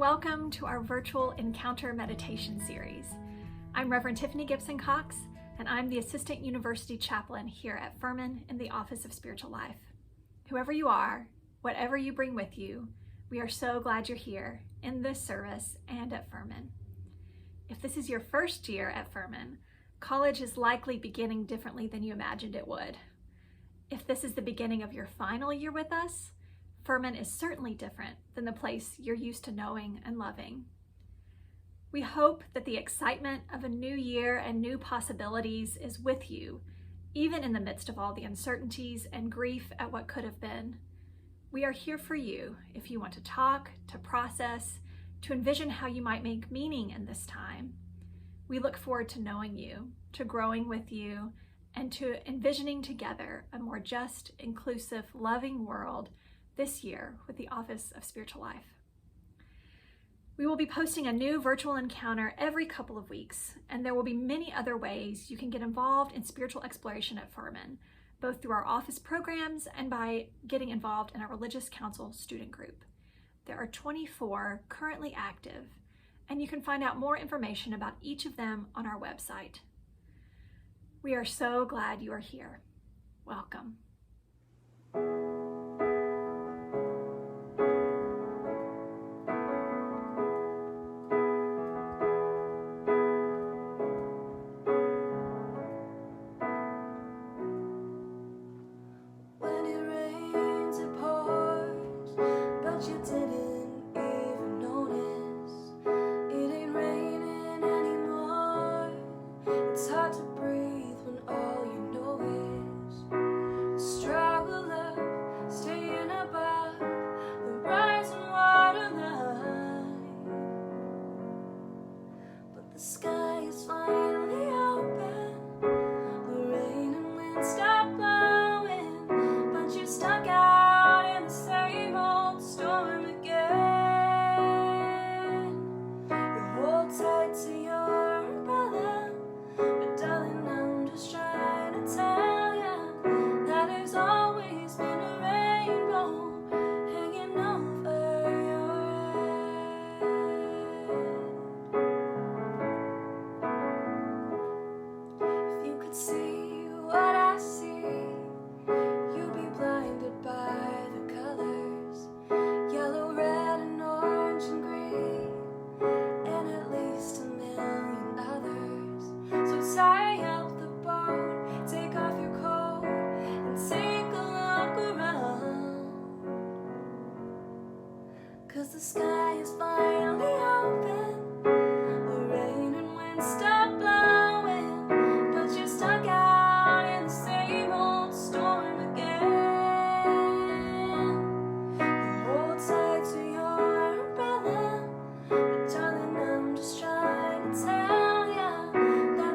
welcome to our virtual Encounter Meditation series. I'm Reverend Tiffany Gibson Cox, and I'm the Assistant University Chaplain here at Furman in the Office of Spiritual Life. Whoever you are, whatever you bring with you, we are so glad you're here in this service and at Furman. If this is your first year at Furman, college is likely beginning differently than you imagined it would. If this is the beginning of your final year with us, Furman is certainly different than the place you're used to knowing and loving. We hope that the excitement of a new year and new possibilities is with you, even in the midst of all the uncertainties and grief at what could have been. We are here for you if you want to talk, to process, to envision how you might make meaning in this time. We look forward to knowing you, to growing with you, and to envisioning together a more just, inclusive, loving world this year with the Office of Spiritual Life. We will be posting a new virtual encounter every couple of weeks, and there will be many other ways you can get involved in spiritual exploration at Furman, both through our office programs and by getting involved in our Religious Council student group. There are 24 currently active, and you can find out more information about each of them on our website. We are so glad you are here. Welcome. The sky is finally open, the rain and wind stop blowing, but you're stuck out in the same old storm again. You hold tight to your umbrella, but darling, I'm just trying to tell ya that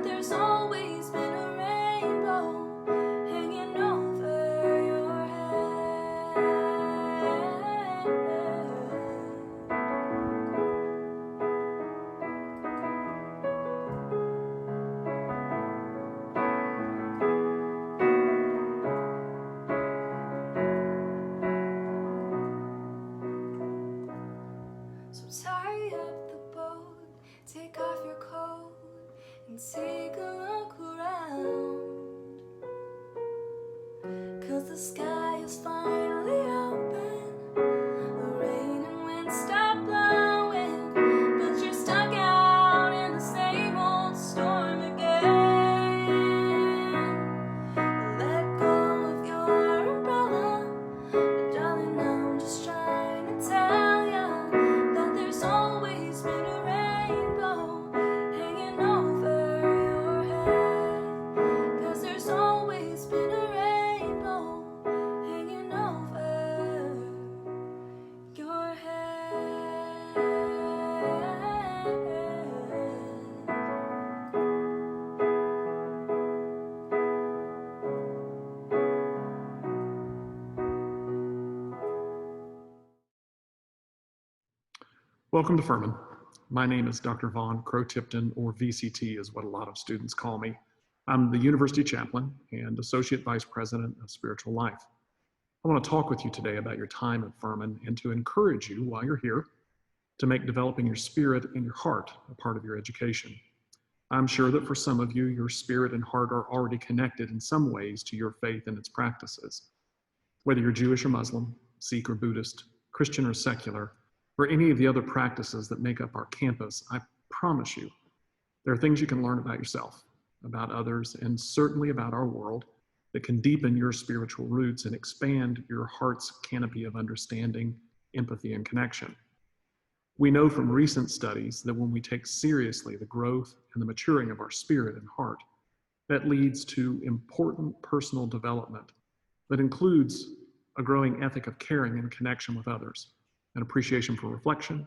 there's always been a rainbow hanging over your head. So tie up the boat, take off your coat, and take a look around. 'Cause the sky is finally open, the rain and wind stop blowing, but you're stuck out in the same old storm again. Let go of your umbrella, but darling, I'm just trying to tell ya that there's always been a rainbow hanging over your head. 'Cause there's always been a rainbow hanging over your head. Welcome to Furman. My name is Dr. Vaughn Crow-Tipton, or VCT is what a lot of students call me. I'm the University Chaplain and Associate Vice President of Spiritual Life. I want to talk with you today about your time at Furman and to encourage you while you're here to make developing your spirit and your heart a part of your education. I'm sure that for some of you, your spirit and heart are already connected in some ways to your faith and its practices. Whether you're Jewish or Muslim, Sikh or Buddhist, Christian or secular, or any of the other practices that make up our campus, I promise you, there are things you can learn about yourself, about others, and certainly about our world that can deepen your spiritual roots and expand your heart's canopy of understanding, empathy, and connection. We know from recent studies that when we take seriously the growth and the maturing of our spirit and heart, that leads to important personal development that includes a growing ethic of caring and connection with others, an appreciation for reflection,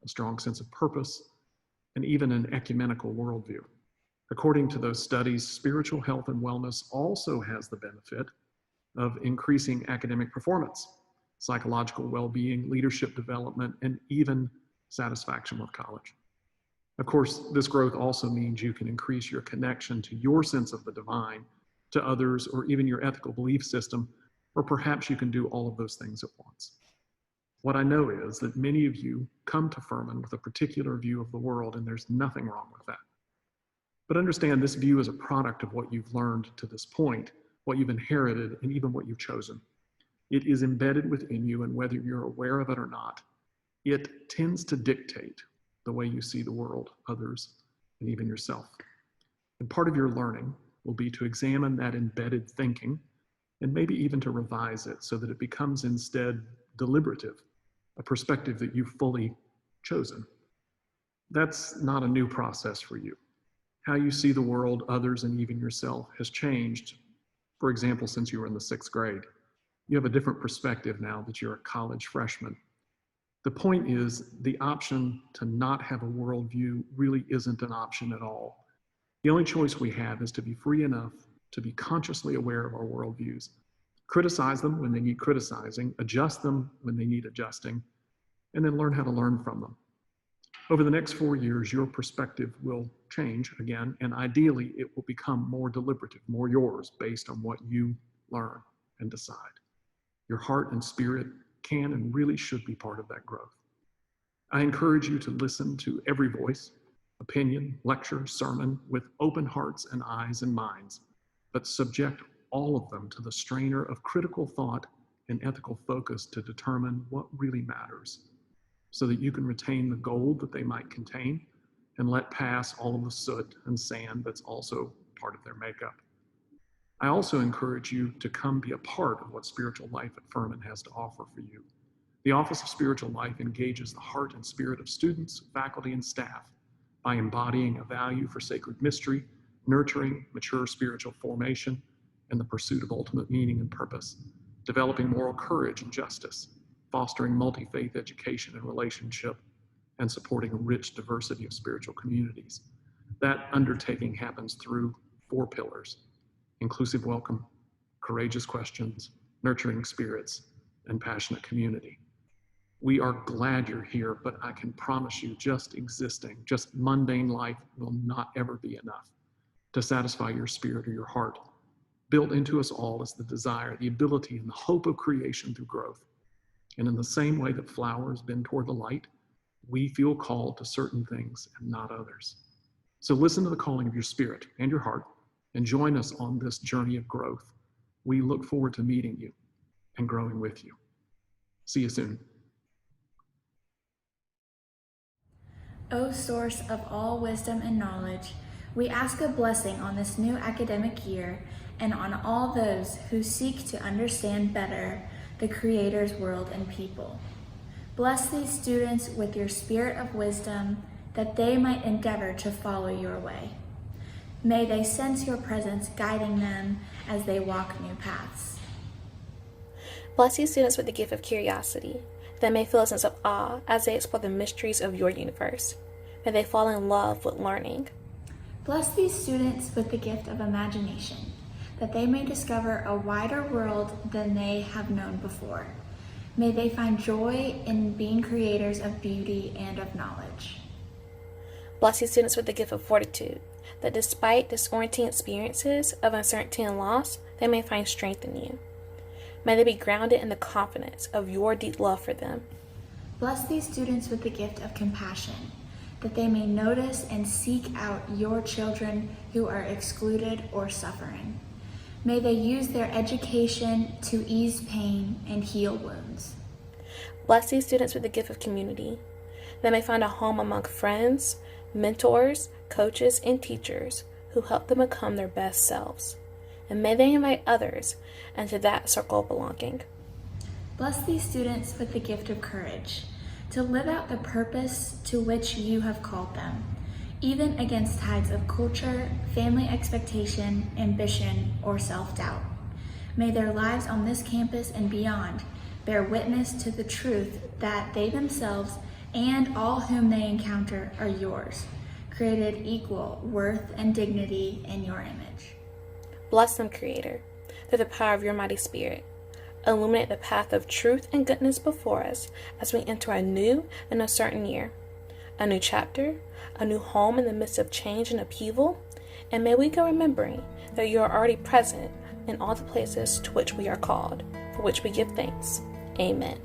a strong sense of purpose, and even an ecumenical worldview. According to those studies, spiritual health and wellness also has the benefit of increasing academic performance, psychological well-being, leadership development, and even satisfaction with college. Of course, this growth also means you can increase your connection to your sense of the divine, to others, or even your ethical belief system, or perhaps you can do all of those things at once. What I know is that many of you come to Furman with a particular view of the world, and there's nothing wrong with that. But understand this view is a product of what you've learned to this point, what you've inherited, and even what you've chosen. It is embedded within you, and whether you're aware of it or not, it tends to dictate the way you see the world, others, and even yourself. And part of your learning will be to examine that embedded thinking and maybe even to revise it so that it becomes instead deliberative, a perspective that you've fully chosen. That's not a new process for you. How you see the world, others, and even yourself has changed, for example, since you were in the 6th grade. You have a different perspective now that you're a college freshman. The point is, the option to not have a worldview really isn't an option at all. The only choice we have is to be free enough to be consciously aware of our worldviews, criticize them when they need criticizing, adjust them when they need adjusting, and then learn how to learn from them. Over the next 4 years, your perspective will change again, and ideally it will become more deliberative, more yours, based on what you learn and decide. Your heart and spirit can and really should be part of that growth. I encourage you to listen to every voice, opinion, lecture, sermon with open hearts and eyes and minds, but subject all of them to the strainer of critical thought and ethical focus to determine what really matters, so that you can retain the gold that they might contain and let pass all of the soot and sand that's also part of their makeup. I also encourage you to come be a part of what spiritual life at Furman has to offer for you. The Office of Spiritual Life engages the heart and spirit of students, faculty, and staff by embodying a value for sacred mystery, nurturing mature spiritual formation, and the pursuit of ultimate meaning and purpose, developing moral courage and justice, fostering multi-faith education and relationship, and supporting a rich diversity of spiritual communities. That undertaking happens through 4 pillars: inclusive welcome, courageous questions, nurturing spirits, and passionate community. We are glad you're here, but I can promise you just existing, just mundane life will not ever be enough to satisfy your spirit or your heart. Built into us all is the desire, the ability, and the hope of creation through growth. And in the same way that flowers bend toward the light, we feel called to certain things and not others. So listen to the calling of your spirit and your heart and join us on this journey of growth. We look forward to meeting you and growing with you. See you soon. O source of all wisdom and knowledge, we ask a blessing on this new academic year and on all those who seek to understand better the Creator's world and people. Bless these students with your spirit of wisdom, that they might endeavor to follow your way. May they sense your presence guiding them as they walk new paths. Bless these students with the gift of curiosity, that they may feel a sense of awe as they explore the mysteries of your universe. May they fall in love with learning. Bless these students with the gift of imagination, that they may discover a wider world than they have known before. May they find joy in being creators of beauty and of knowledge. Bless these students with the gift of fortitude, that despite disorienting experiences of uncertainty and loss, they may find strength in you. May they be grounded in the confidence of your deep love for them. Bless these students with the gift of compassion, that they may notice and seek out your children who are excluded or suffering. May they use their education to ease pain and heal wounds. Bless these students with the gift of community. They may find a home among friends, mentors, coaches, and teachers who help them become their best selves. And may they invite others into that circle of belonging. Bless these students with the gift of courage, to live out the purpose to which you have called them, even against tides of culture, family expectation, ambition, or self-doubt. May their lives on this campus and beyond bear witness to the truth that they themselves and all whom they encounter are yours, created equal worth and dignity in your image. Bless them, Creator, through the power of your mighty Spirit. Illuminate the path of truth and goodness before us as we enter a new and uncertain year, a new chapter, a new home in the midst of change and upheaval, and may we go remembering that you are already present in all the places to which we are called, for which we give thanks. Amen.